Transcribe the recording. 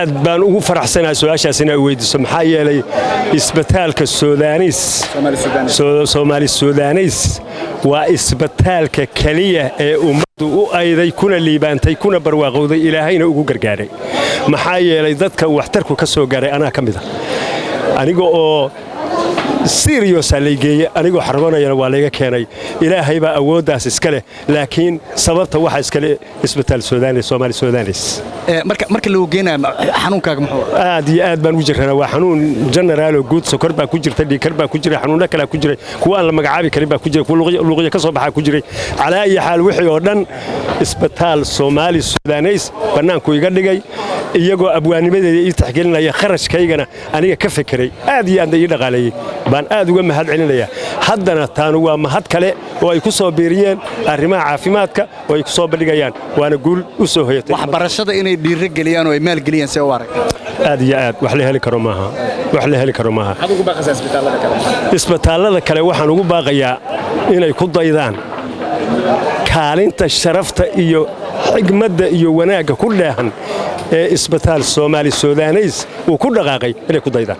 aad baan ugu faraxsanahay su'aashaas inay weydiiso maxaa yeelay isbitaalka Soomaali Suudanis waa isbitaalka kaliya ee ummaddu u ayday kuna liibaantay kuna barwaaqowday ilaahayna ugu gargaaray maxaa yeelay dadka waxtarku ka soo gaaray anaa kamid ah aniga oo serious aligeeye anigoo xarmanayna waa laga keenay ilaahay baa awooddaas iska leh laakiin sababta waxa iska leh isbitaal Soomaali Suudanis marka loo geenay xanuunkaaga muxuu aad iyo aad baan u jirnaa waa xanuun general oo guud sokor baa ku jirta dhiikar baa ku jira xanuuna kale ku jira kuwa aan la magacaabi karin baa ku jira kuwa luqada ka soo baxa ku jiray calaa iyo xaal wixii oo dhan isbitaal Soomaali Suudanis banaanku iga dhigay iyagoo abwaanimadeeda ii taxgelinaya kharashkaygana aniga ka fikiray aad iyo aad ii dhaqaaleeyay baan aad uga mahad celinaya haddana taanu waa mahad kale oo ay ku soo biiriyeen arrimaha caafimaadka oo ay ku soo bandhigayaan waana guul u soo hoyatay waxbarashada inay dhiiri galiyaan oo ay maal galiyaan si u arag aad iyo aad wax la heli karo maaha hadu ugu baaqaysaa isbitaalada kale waxaan ugu baaqayaa inay ku daydaan kaalinta sharafta iyo xigmadda iyo wanaagga ku dheehan ee isbitaal Soomaali Suudanis uu ku dhaqaaqay inay ku daydaan